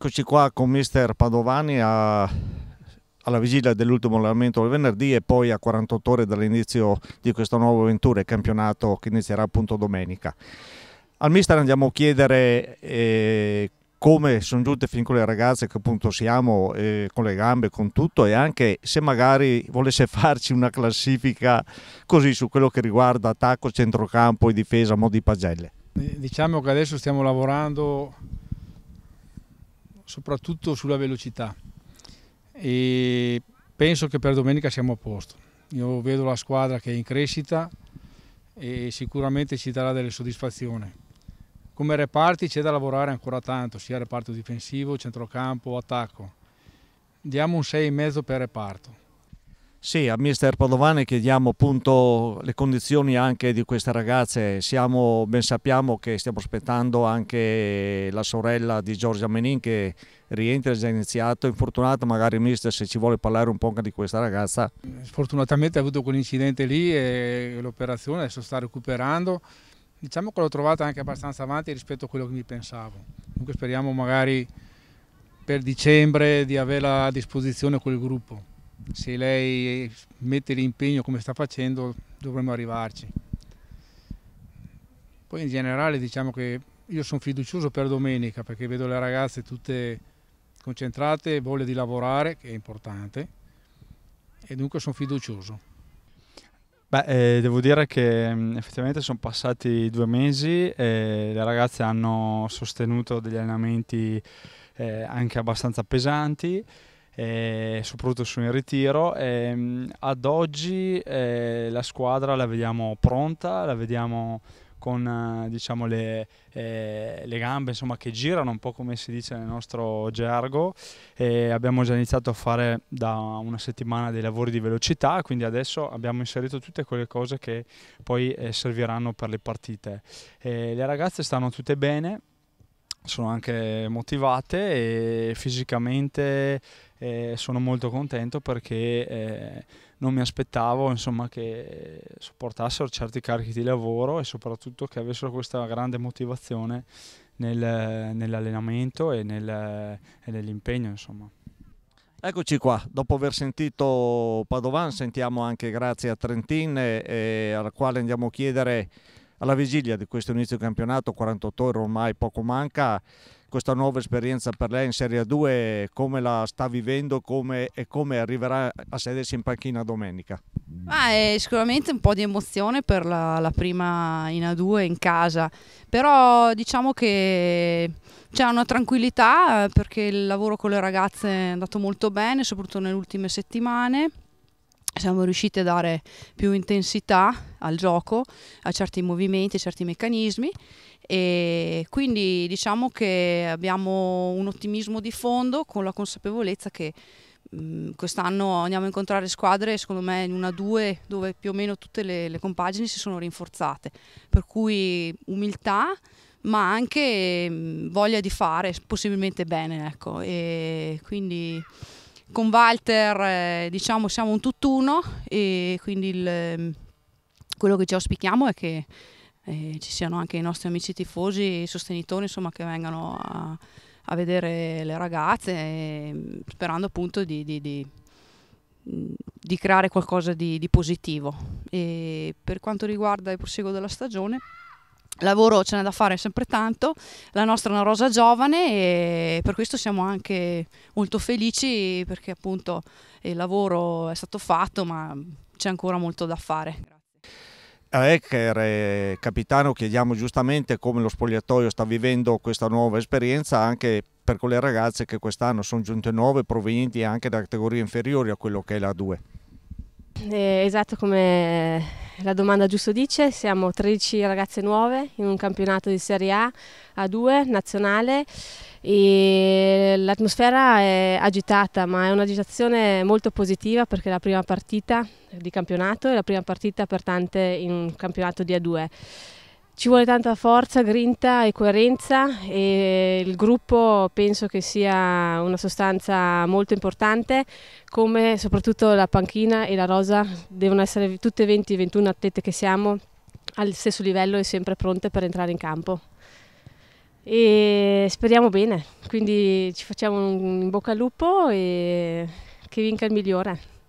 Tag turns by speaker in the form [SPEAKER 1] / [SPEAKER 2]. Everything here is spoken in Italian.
[SPEAKER 1] Eccoci qua con mister Padovani alla vigilia dell'ultimo allenamento del venerdì e poi a 48 ore dall'inizio di questa nuova avventura, il campionato che inizierà appunto domenica. Al mister andiamo a chiedere come sono giunte fin con le ragazze che appunto siamo, con le gambe, con tutto, e anche se magari volesse farci una classifica così su quello che riguarda attacco, centrocampo e difesa a mo' di pagelle.
[SPEAKER 2] Diciamo che adesso stiamo lavorando soprattutto sulla velocità e penso che per domenica siamo a posto. Io vedo la squadra che è in crescita e sicuramente ci darà delle soddisfazioni. Come reparti c'è da lavorare ancora tanto, sia reparto difensivo, centrocampo, attacco. Diamo un 6,5 per reparto.
[SPEAKER 1] Sì, a mister Padovani chiediamo appunto le condizioni anche di queste ragazze. Ben sappiamo che stiamo aspettando anche la sorella di Giorgia Menin che rientra, è già iniziato, infortunata. Magari mister, se ci vuole parlare un po' di questa ragazza.
[SPEAKER 2] Sfortunatamente ha avuto quell'incidente lì e l'operazione adesso sta recuperando. Diciamo che l'ho trovata anche abbastanza avanti rispetto a quello che mi pensavo. Comunque speriamo magari per dicembre di averla a disposizione quel gruppo. Se lei mette l'impegno come sta facendo dovremmo arrivarci. Poi in generale diciamo che io sono fiducioso per domenica perché vedo le ragazze tutte concentrate, voglia di lavorare, che è importante, e dunque sono fiducioso.
[SPEAKER 3] Devo dire che effettivamente sono passati 2 mesi e le ragazze hanno sostenuto degli allenamenti anche abbastanza pesanti, soprattutto sono in ritiro. Ad oggi la squadra la vediamo pronta, la vediamo con diciamo le gambe insomma, che girano un po' come si dice nel nostro gergo. Abbiamo già iniziato a fare da una settimana dei lavori di velocità, quindi adesso abbiamo inserito tutte quelle cose che poi serviranno per le partite. Le ragazze stanno tutte bene, sono anche motivate e fisicamente sono molto contento perché non mi aspettavo insomma, che sopportassero certi carichi di lavoro e soprattutto che avessero questa grande motivazione nell'allenamento e nell'impegno. Insomma.
[SPEAKER 1] Eccoci qua, dopo aver sentito Padovan sentiamo anche grazie a Trentin alla quale andiamo a chiedere alla vigilia di questo inizio di campionato, 48 ore ormai poco manca, questa nuova esperienza per lei in Serie A2, come la sta vivendo e come arriverà a sedersi in panchina domenica?
[SPEAKER 4] È sicuramente un po' di emozione per la prima in A2 in casa, però diciamo che c'è una tranquillità perché il lavoro con le ragazze è andato molto bene, soprattutto nelle ultime settimane. Siamo riusciti a dare più intensità al gioco, a certi movimenti, a certi meccanismi, e quindi diciamo che abbiamo un ottimismo di fondo con la consapevolezza che quest'anno andiamo a incontrare squadre secondo me in una 2 dove più o meno tutte le compagini si sono rinforzate, per cui umiltà ma anche voglia di fare possibilmente bene, ecco. E quindi con Walter diciamo siamo un tutt'uno e quindi quello che ci auspichiamo è che ci siano anche i nostri amici tifosi e sostenitori insomma, che vengano a vedere le ragazze, sperando appunto di creare qualcosa di positivo. E per quanto riguarda il proseguo della stagione, lavoro ce n'è da fare sempre tanto, la nostra è una rosa giovane e per questo siamo anche molto felici perché appunto il lavoro è stato fatto ma c'è ancora molto da fare.
[SPEAKER 1] A Ecker, capitano, chiediamo giustamente come lo spogliatoio sta vivendo questa nuova esperienza anche per quelle ragazze che quest'anno sono giunte nuove, provenienti anche da categorie inferiori a quello che è la 2.
[SPEAKER 5] Esatto, come la domanda giusto dice, siamo 13 ragazze nuove in un campionato di Serie A, A2, nazionale, e l'atmosfera è agitata, ma è un'agitazione molto positiva perché è la prima partita di campionato e la prima partita per tante in un campionato di A2. Ci vuole tanta forza, grinta e coerenza e il gruppo penso che sia una sostanza molto importante, come soprattutto la panchina e la rosa devono essere tutte 20-21 atlete che siamo al stesso livello e sempre pronte per entrare in campo. E speriamo bene, quindi ci facciamo un in bocca al lupo e che vinca il migliore.